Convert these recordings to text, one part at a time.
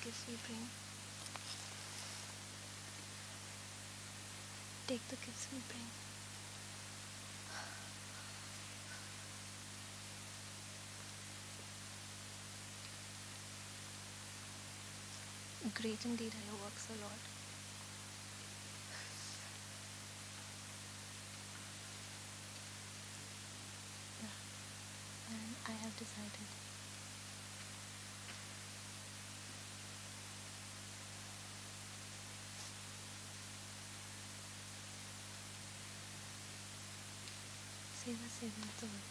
gifts we bring. Take the gifts we bring. Great indeed are your works, O Lord. And I have decided. Seva, seva, the world.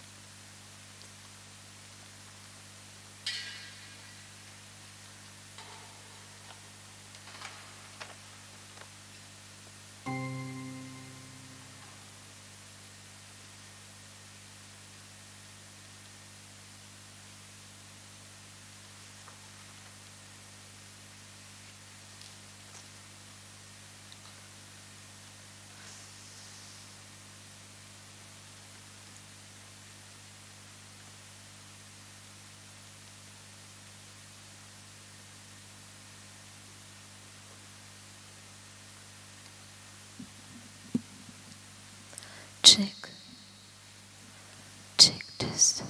Check this.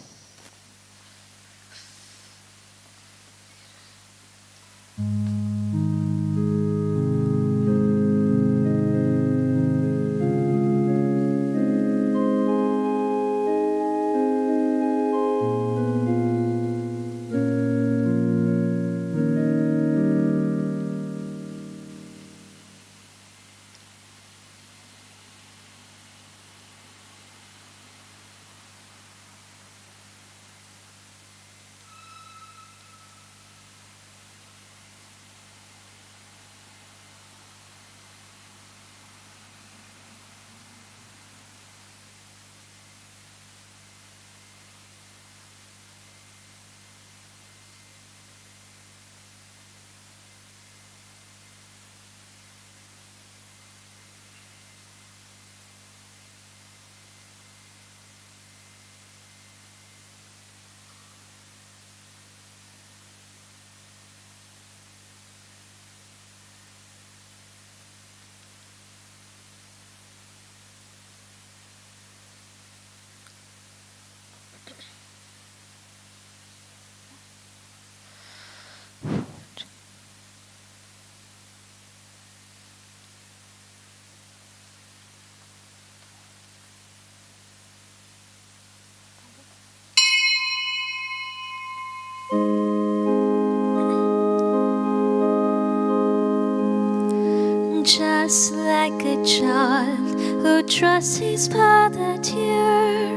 Just like a child who trusts his father dear,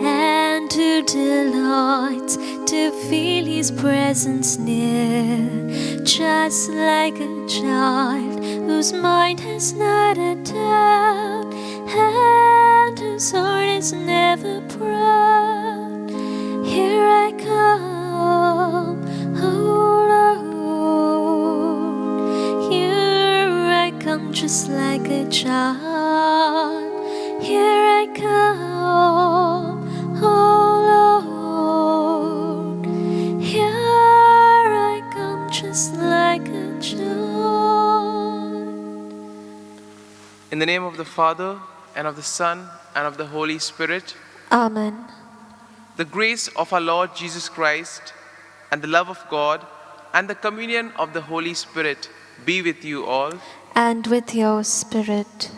and who delights to feel his presence near. Just like a child whose mind has not a doubt, and whose heart is never proud. Here I come, oh Lord. Here I come just like a child. Here I come, oh Lord. Here I come just like a child. In the name of the Father, and of the Son, and of the Holy Spirit. Amen. The grace of our Lord Jesus Christ, and the love of God, and the communion of the Holy Spirit be with you all. And with your spirit.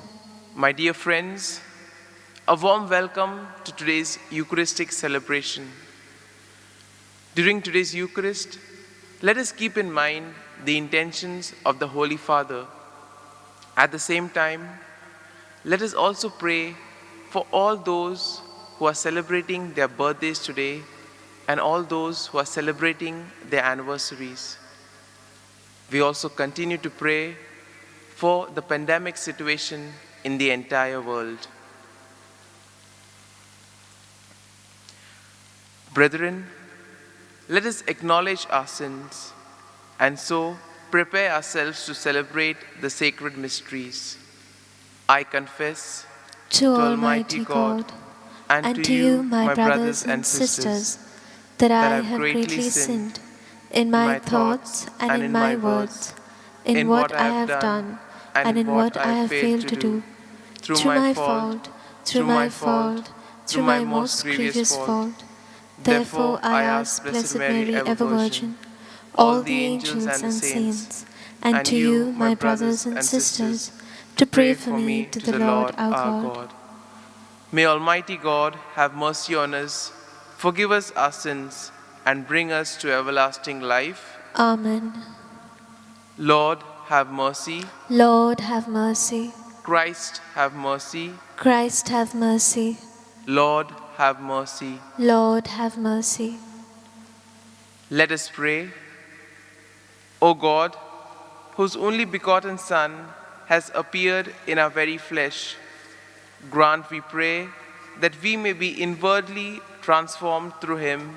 My dear friends, a warm welcome to today's Eucharistic celebration. During today's Eucharist, let us keep in mind the intentions of the Holy Father. At the same time, let us also pray for all those who are celebrating their birthdays today and all those who are celebrating their anniversaries. We also continue to pray for the pandemic situation in the entire world. Brethren, let us acknowledge our sins and so prepare ourselves to celebrate the sacred mysteries. I confess To Almighty God and to you, my brothers and sisters, that I have greatly sinned in my thoughts and in my words, in what I have done and in what I have failed to do, through my fault, through my most grievous fault. Therefore I ask Blessed Mary, ever Virgin, all the angels and saints, and to you, my brothers and sisters, to pray for me to the Lord our God. May Almighty God have mercy on us, forgive us our sins, and bring us to everlasting life. Amen. Lord, have mercy. Lord, have mercy. Christ, have mercy. Christ, have mercy. Lord, have mercy. Lord, have mercy. Let us pray. O God, whose only begotten Son has appeared in our very flesh, grant, we pray, that we may be inwardly transformed through him,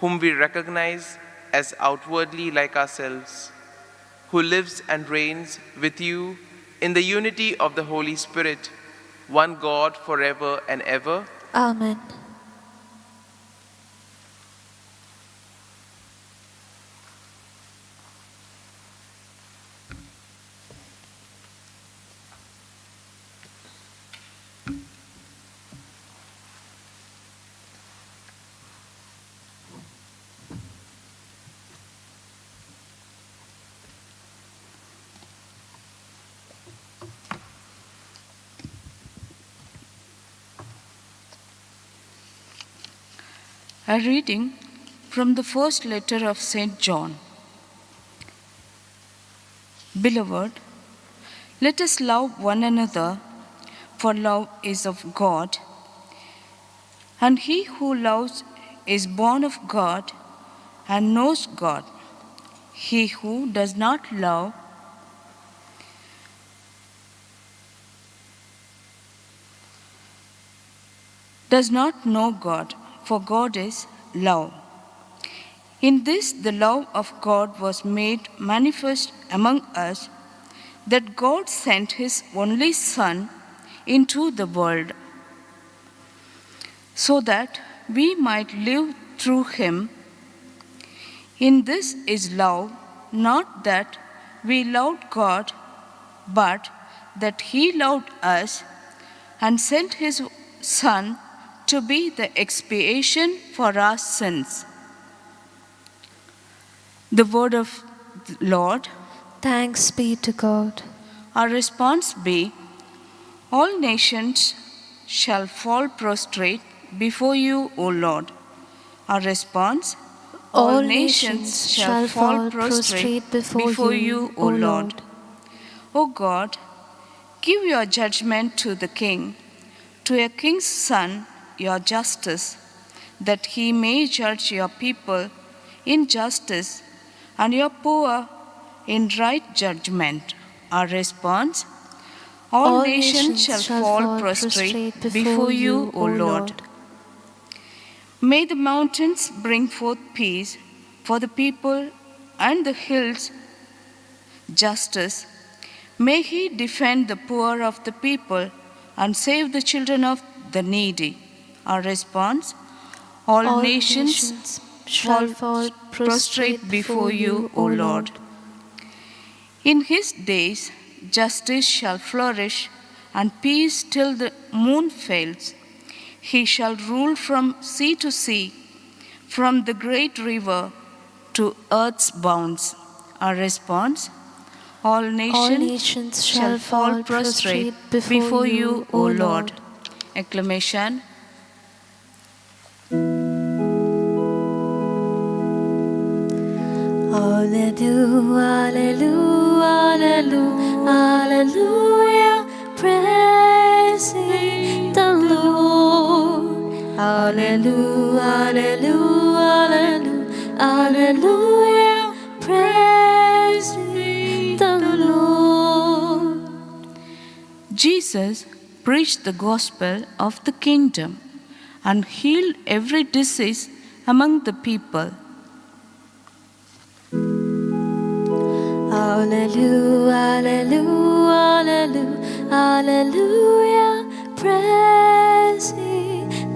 whom we recognize as outwardly like ourselves, who lives and reigns with you in the unity of the Holy Spirit, one God forever and ever. Amen. A reading from the first letter of St. John. Beloved, let us love one another, for love is of God, and he who loves is born of God and knows God. He who does not love does not know God, for God is love. In this, the love of God was made manifest among us, that God sent his only Son into the world, so that we might live through him. In this is love, not that we loved God, but that he loved us and sent his Son to be the expiation for our sins. The word of the Lord. Thanks be to God. Our response be, all nations shall fall prostrate before you, O Lord. Our response, All nations shall fall prostrate before you, O Lord. O God, give your judgment to the king, to a king's son your justice, that he may judge your people in justice and your poor in right judgment. Our response, all nations shall fall prostrate before you, O Lord. May the mountains bring forth peace for the people and the hills justice. May he defend the poor of the people and save the children of the needy. Our response, all nations shall fall prostrate before you, O Lord. In his days, justice shall flourish and peace till the moon fails. He shall rule from sea to sea, from the great river to earth's bounds. Our response, all nations shall fall prostrate before you, O Lord. Acclamation. Alleluia, alleluia, alleluia, praise the Lord. Alleluia, alleluia, alleluia, praise the Lord. Jesus preached the gospel of the kingdom and healed every disease among the people. Alleluia, alleluia, alleluia, praise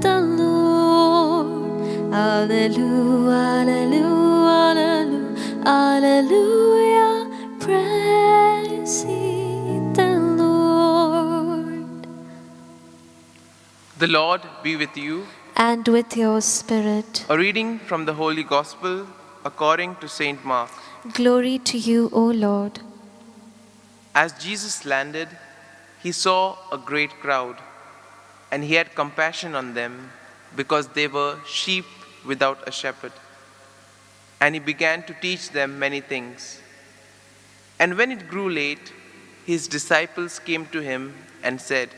the Lord. Alleluia, alleluia, Alleluia, praise ye the Lord. The Lord be with you. And with your spirit. A reading from the Holy Gospel according to Saint Mark. Glory to you, O Lord. As Jesus landed, he saw a great crowd, and he had compassion on them because they were sheep without a shepherd. And he began to teach them many things. And when it grew late, his disciples came to him and said,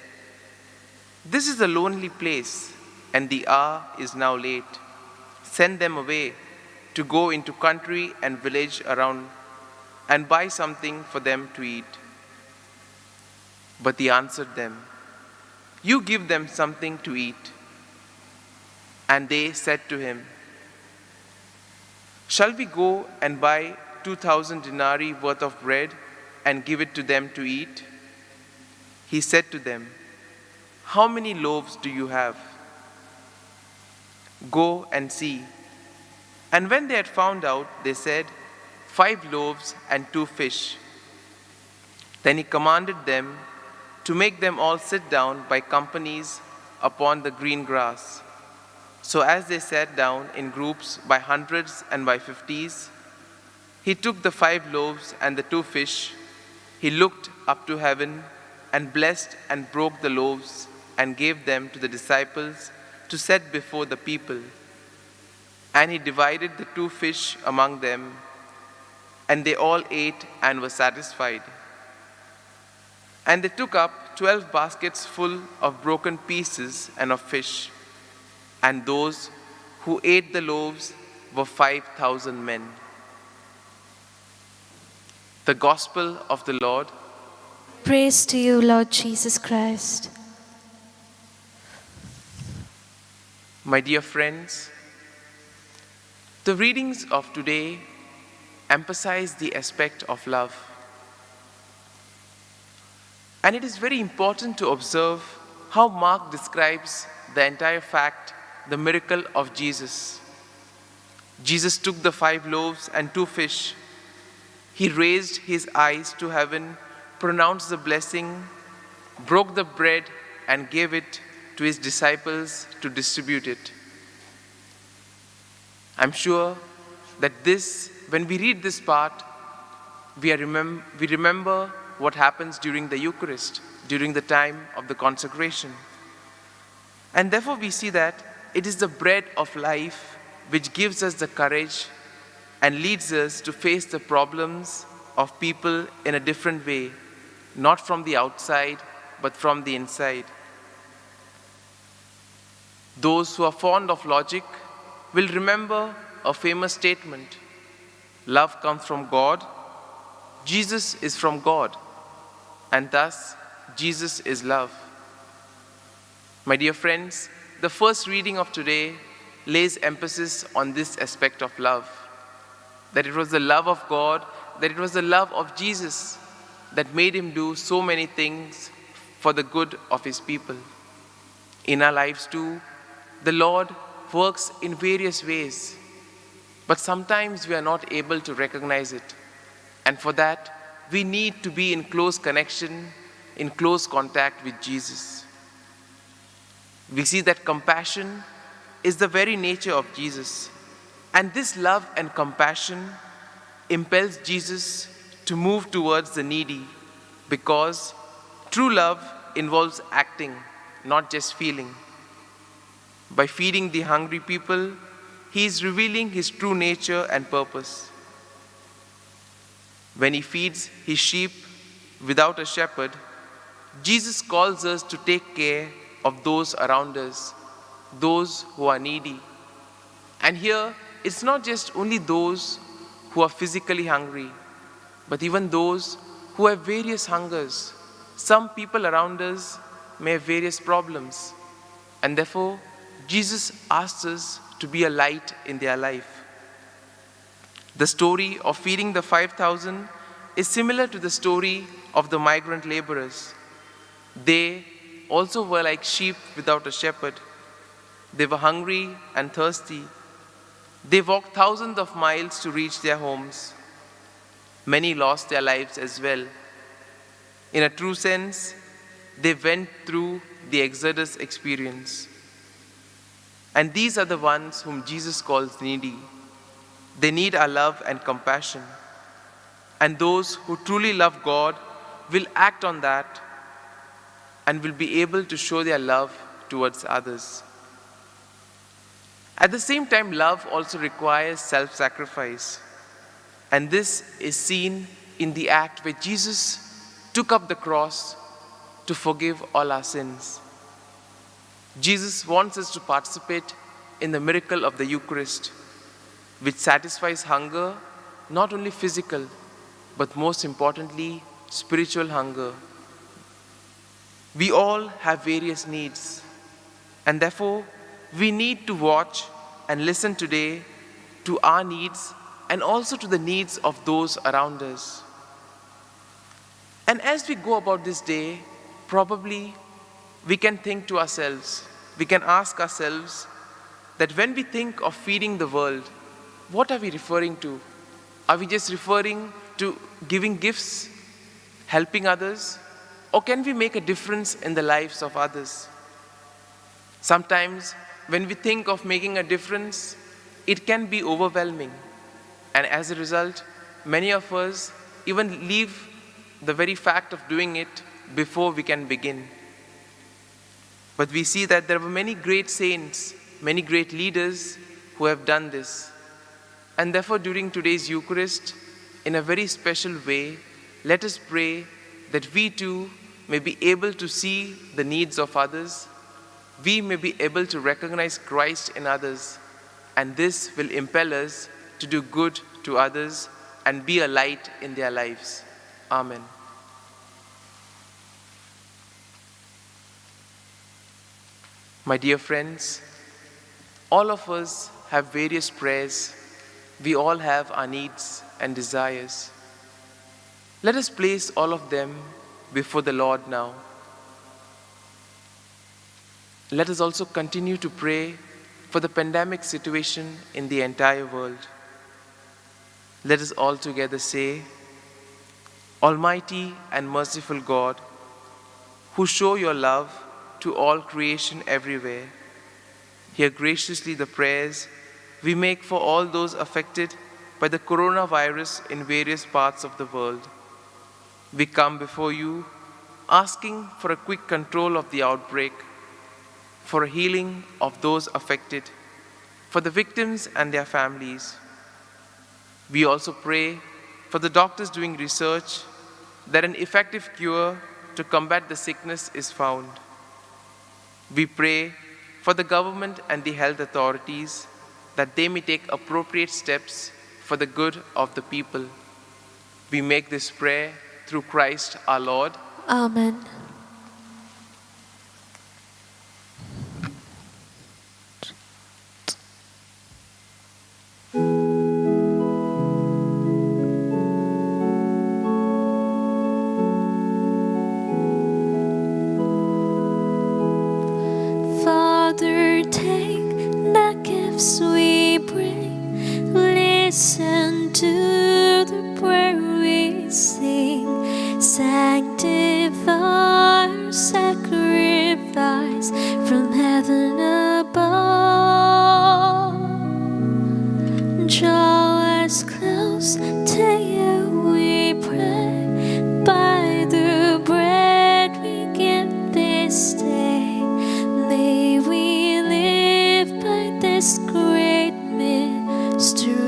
"This is a lonely place, and the hour is now late. Send them away to go into country and village around and buy something for them to eat." But he answered them, "You give them something to eat." And they said to him, "Shall we go and buy 2,000 denarii worth of bread and give it to them to eat?" He said to them, "How many loaves do you have? Go and see." And when they had found out, they said, 5 loaves and 2 fish. Then he commanded them to make them all sit down by companies upon the green grass. So as they sat down in groups by hundreds and by 50s, he took the 5 loaves and the 2 fish. He looked up to heaven and blessed and broke the loaves and gave them to the disciples to set before the people. And he divided the 2 fish among them, and they all ate and were satisfied. And they took up 12 baskets full of broken pieces and of fish. And those who ate the loaves were 5,000 men. The Gospel of the Lord. Praise to you, Lord Jesus Christ. My dear friends, the readings of today emphasize the aspect of love. And it is very important to observe how Mark describes the entire fact, the miracle of Jesus. Jesus took the 5 loaves and 2 fish. He raised his eyes to heaven, pronounced the blessing, broke the bread, and gave it to his disciples to distribute it. I'm sure that when we read this part, we remember what happens during the Eucharist, during the time of the consecration. And therefore we see that it is the bread of life which gives us the courage and leads us to face the problems of people in a different way, not from the outside, but from the inside. Those who are fond of logic will remember a famous statement: love comes from God, Jesus is from God, and thus Jesus is love. My dear friends, the first reading of today lays emphasis on this aspect of love, that it was the love of God, that it was the love of Jesus that made him do so many things for the good of his people. In our lives too, the Lord works in various ways, but sometimes we are not able to recognize it. And for that, we need to be in close connection, in close contact with Jesus. We see that compassion is the very nature of Jesus. And this love and compassion impels Jesus to move towards the needy, because true love involves acting, not just feeling. By feeding the hungry people, he is revealing his true nature and purpose. When he feeds his sheep without a shepherd, Jesus calls us to take care of those around us, those who are needy. And here, it's not just only those who are physically hungry, but even those who have various hungers. Some people around us may have various problems, and therefore, Jesus asks us to be a light in their life. The story of feeding the 5,000 is similar to the story of the migrant laborers. They also were like sheep without a shepherd. They were hungry and thirsty. They walked thousands of miles to reach their homes. Many lost their lives as well. In a true sense, they went through the Exodus experience. And these are the ones whom Jesus calls needy. They need our love and compassion. And those who truly love God will act on that and will be able to show their love towards others. At the same time, love also requires self-sacrifice. And this is seen in the act where Jesus took up the cross to forgive all our sins. Jesus wants us to participate in the miracle of the Eucharist, which satisfies hunger, not only physical, but most importantly, spiritual hunger. We all have various needs, and therefore we need to watch and listen today to our needs and also to the needs of those around us. And as we go about this day, probably we can think to ourselves, we can ask ourselves that when we think of feeding the world, what are we referring to? Are we just referring to giving gifts, helping others, or can we make a difference in the lives of others? Sometimes when we think of making a difference, it can be overwhelming. And as a result, many of us even leave the very fact of doing it before we can begin. But we see that there were many great saints, many great leaders who have done this. And therefore, during today's Eucharist, in a very special way, let us pray that we too may be able to see the needs of others. We may be able to recognize Christ in others, and this will impel us to do good to others and be a light in their lives. Amen. My dear friends, all of us have various prayers. We all have our needs and desires. Let us place all of them before the Lord now. Let us also continue to pray for the pandemic situation in the entire world. Let us all together say, Almighty and merciful God, who show your love to all creation everywhere, hear graciously the prayers we make for all those affected by the coronavirus in various parts of the world. We come before you asking for a quick control of the outbreak, for a healing of those affected, for the victims and their families. We also pray for the doctors doing research that an effective cure to combat the sickness is found. We pray for the government and the health authorities that they may take appropriate steps for the good of the people. We make this prayer through Christ our Lord. Amen. Father, take the gifts we bring. Listen to the prayer we sing. Sanctify our sacrifice from heaven above. Draw us close to you, we pray. By the bread we give this day, may we live by this great mystery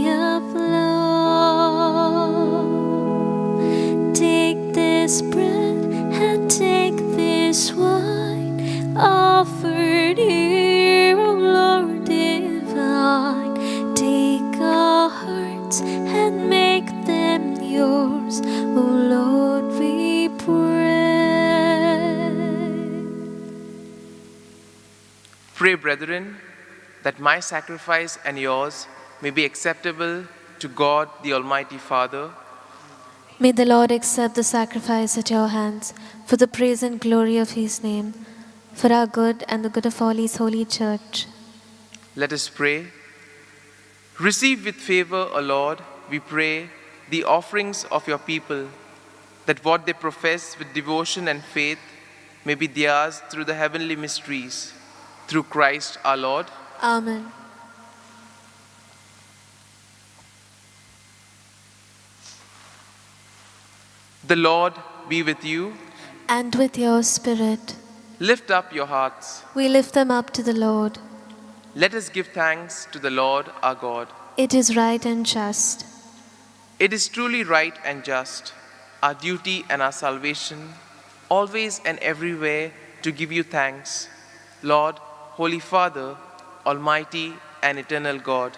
of love. Take this bread and take this wine, offered here, O Lord divine. Take our hearts and make them yours, O Lord, we pray. Pray, brethren, that my sacrifice and yours may be acceptable to God, the Almighty Father. May the Lord accept the sacrifice at your hands for the praise and glory of his name, for our good and the good of all his holy church. Let us pray. Receive with favor, O Lord, we pray, the offerings of your people, that what they profess with devotion and faith may be theirs through the heavenly mysteries, through Christ our Lord. Amen. The Lord be with you. And with your spirit. Lift up your hearts. We lift them up to the Lord. Let us give thanks to the Lord our God. It is right and just. It is truly right and just, our duty and our salvation, always and everywhere to give you thanks, Lord, Holy Father, Almighty and eternal God.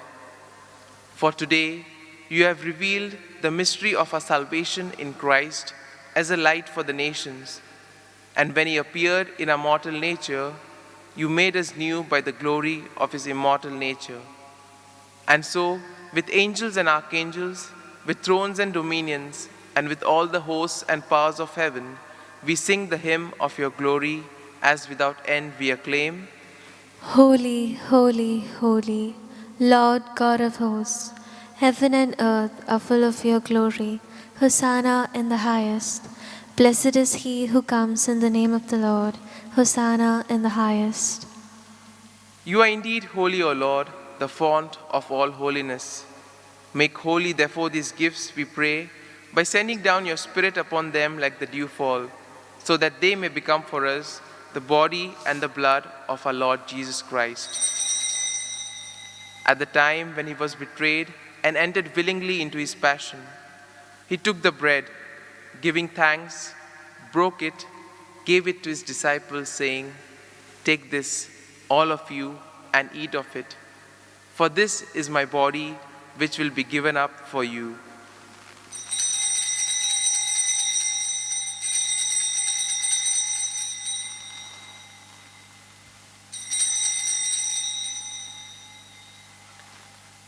For today, you have revealed the mystery of our salvation in Christ as a light for the nations. And when he appeared in our mortal nature, you made us new by the glory of his immortal nature. And so, with angels and archangels, with thrones and dominions, and with all the hosts and powers of heaven, we sing the hymn of your glory, as without end we acclaim. Holy, holy, holy, Lord God of hosts, heaven and earth are full of your glory. Hosanna in the highest. Blessed is he who comes in the name of the Lord. Hosanna in the highest. You are indeed holy, O Lord, the fount of all holiness. Make holy, therefore, these gifts, we pray, by sending down your Spirit upon them like the dewfall, so that they may become for us the body and the blood of our Lord Jesus Christ. At the time when he was betrayed and entered willingly into his passion, he took the bread, giving thanks, broke it, gave it to his disciples, saying, "Take this, all of you, and eat of it. For this is my body, which will be given up for you."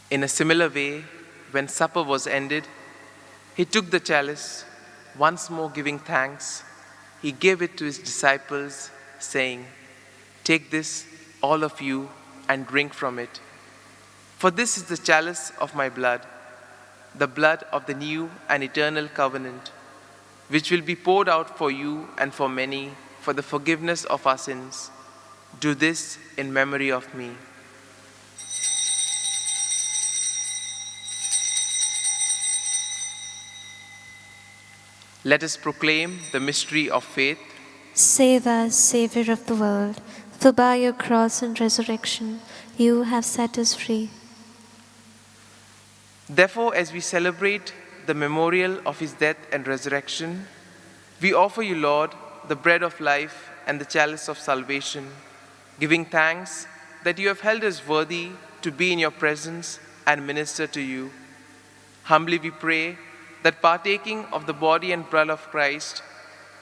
In a similar way, when supper was ended, he took the chalice, once more giving thanks. He gave it to his disciples, saying, "Take this, all of you, and drink from it. For this is the chalice of my blood, the blood of the new and eternal covenant, which will be poured out for you and for many for the forgiveness of our sins. Do this in memory of me." Let us proclaim the mystery of faith. Save us, Savior of the world, for by your cross and resurrection you have set us free. Therefore, as we celebrate the memorial of his death and resurrection, we offer you, Lord, the bread of life and the chalice of salvation, giving thanks that you have held us worthy to be in your presence and minister to you. Humbly we pray that partaking of the body and blood of Christ,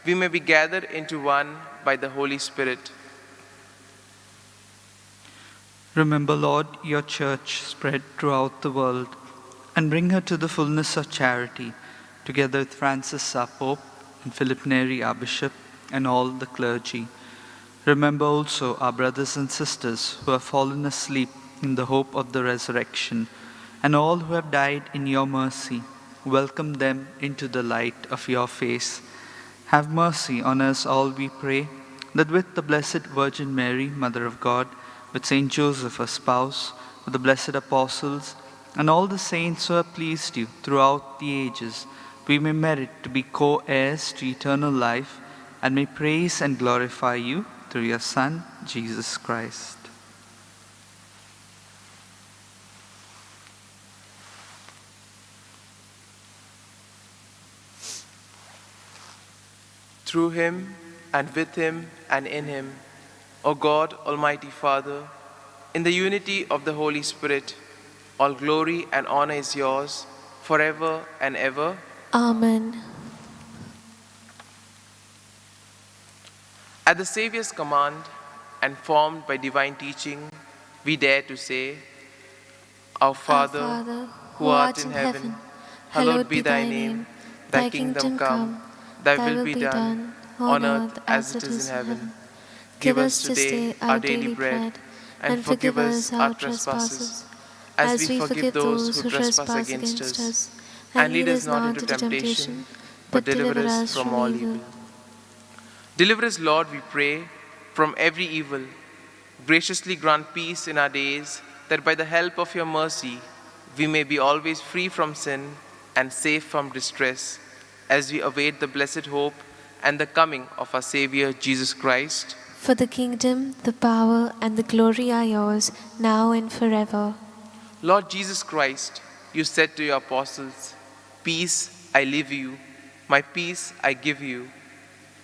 we may be gathered into one by the Holy Spirit. Remember, Lord, your church spread throughout the world, and bring her to the fullness of charity, together with Francis our Pope, and Philip Neri our Bishop, and all the clergy. Remember also our brothers and sisters who have fallen asleep in the hope of the resurrection, and all who have died in your mercy. Welcome them into the light of your face. Have mercy on us all, we pray, that with the Blessed Virgin Mary, Mother of God, with Saint Joseph, her spouse, with the blessed apostles, and all the saints who have pleased you throughout the ages, we may merit to be co-heirs to eternal life, and may praise and glorify you through your Son, Jesus Christ. Through him, and with him, and in him, O God, Almighty Father, in the unity of the Holy Spirit, all glory and honor is yours, forever and ever. Amen. At the Saviour's command, and formed by divine teaching, we dare to say, Our Father, who art in heaven, hallowed be thy name. Thy kingdom come, thy will be done, on earth as it is in heaven. Give us today our daily bread, and forgive us our trespasses, as we forgive those who trespass against us. And lead us not into temptation, but deliver us from all evil. Deliver us, Lord, we pray, from every evil. Graciously grant peace in our days, that by the help of your mercy, we may be always free from sin and safe from distress, as we await the blessed hope and the coming of our Savior, Jesus Christ. For the kingdom, the power, and the glory are yours, now and forever. Lord Jesus Christ, you said to your apostles, "Peace I leave you, my peace I give you."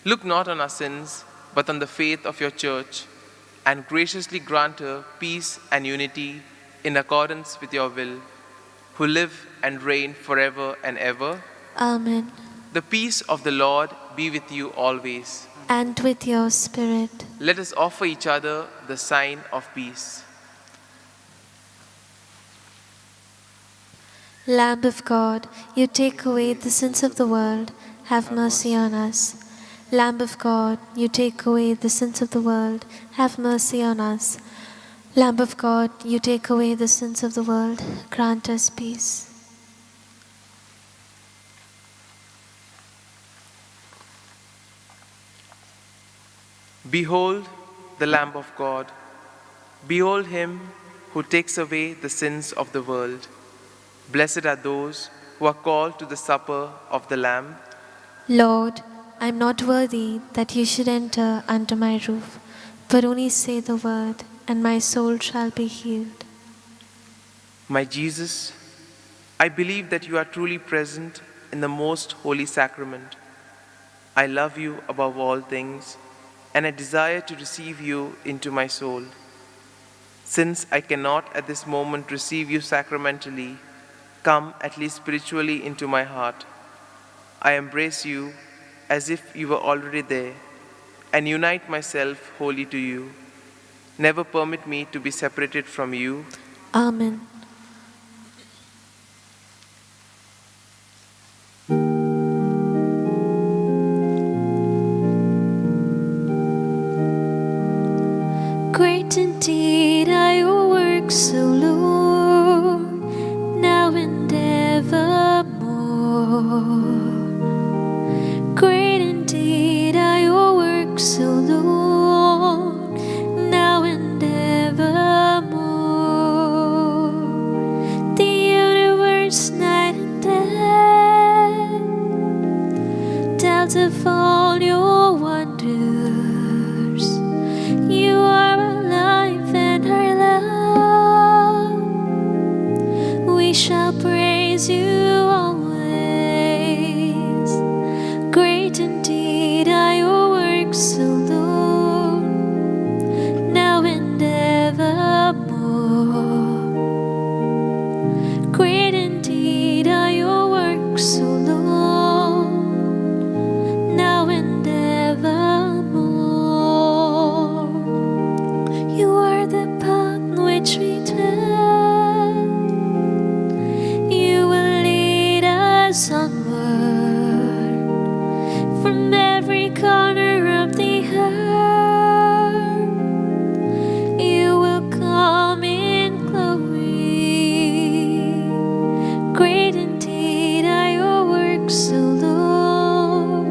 Look not on our sins, but on the faith of your church, and graciously grant her peace and unity in accordance with your will, who live and reign forever and ever. Amen. The peace of the Lord be with you always. And with your spirit. Let us offer each other the sign of peace. Lamb of God, you take away the sins of the world, have mercy on us. Lamb of God, you take away the sins of the world, have mercy on us. Lamb of God, you take away the sins of the world, grant us peace. Behold the Lamb of God. Behold him who takes away the sins of the world. Blessed are those who are called to the supper of the Lamb. Lord, I am not worthy that you should enter under my roof, but only say the word, and my soul shall be healed. My Jesus, I believe that you are truly present in the most holy sacrament. I love you above all things, and I desire to receive you into my soul. Since I cannot at this moment receive you sacramentally, come at least spiritually into my heart. I embrace you as if you were already there, and unite myself wholly to you. Never permit me to be separated from you. Amen. Great indeed are your works, O Lord, now and evermore. Great indeed are your works, O Lord, now and evermore. The universe, night and day, tells of all your wonders. You are alive and our love. We shall praise you always. Great indeed are your works, O Lord, now and evermore. Great indeed are your works, O Lord, now and evermore. You are the path which we tread. You will lead us onward from every corner of the earth. You will come in glory. Great indeed are your works, O Lord,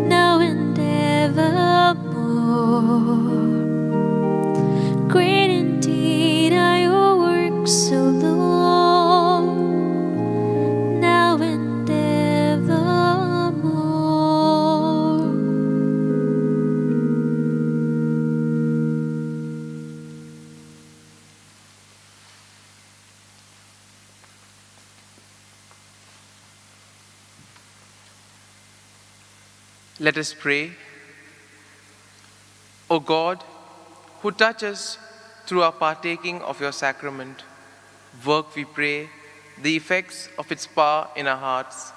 now and evermore. Great indeed are your works, O Lord, now and evermore. Let us pray. O God, who touch us through our partaking of your sacrament, work, we pray, the effects of its power in our hearts,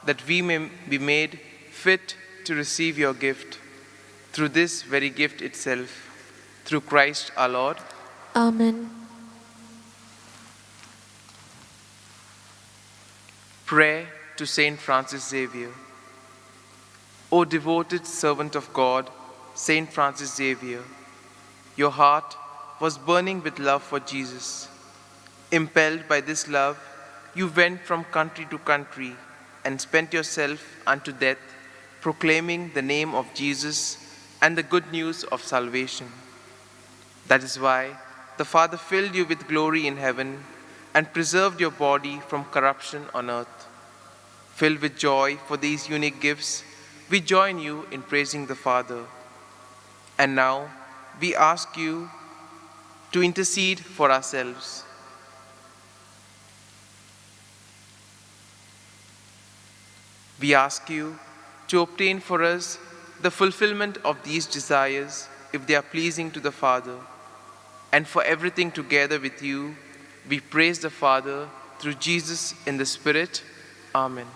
that we may be made fit to receive your gift, through this very gift itself, through Christ our Lord. Amen. Prayer to Saint Francis Xavier. O devoted servant of God, Saint Francis Xavier, your heart was burning with love for Jesus. Impelled by this love, you went from country to country and spent yourself unto death, proclaiming the name of Jesus and the good news of salvation. That is why the Father filled you with glory in heaven and preserved your body from corruption on earth. Filled with joy for these unique gifts, we join you in praising the Father. And now we ask you to intercede for ourselves. We ask you to obtain for us the fulfillment of these desires if they are pleasing to the Father. And for everything together with you, we praise the Father through Jesus in the Spirit. Amen.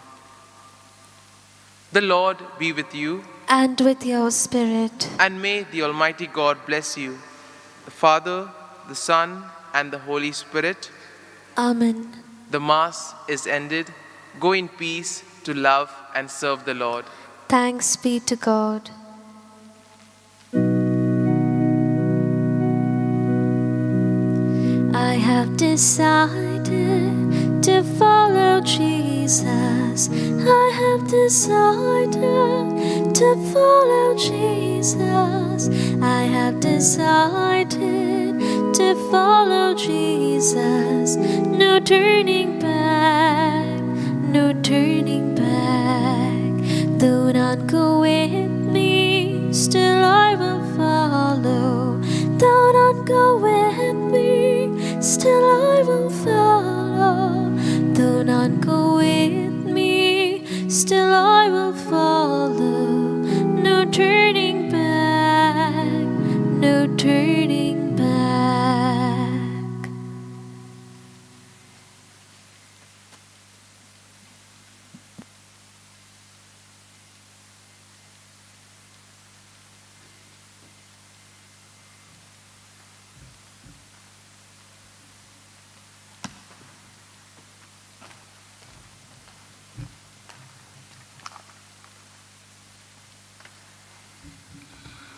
The Lord be with you. And with your spirit. And may the Almighty God bless you, the Father, the Son, and the Holy Spirit. Amen. The Mass is ended. Go in peace to love and serve the Lord. Thanks be to God. I have decided to follow Jesus. I have decided to follow Jesus. I have decided to follow Jesus. No turning back, no turning back. Do not go with me, still I will follow. Do not go with me, still I will follow. Do not go with me, still I will follow. No turning back, no turning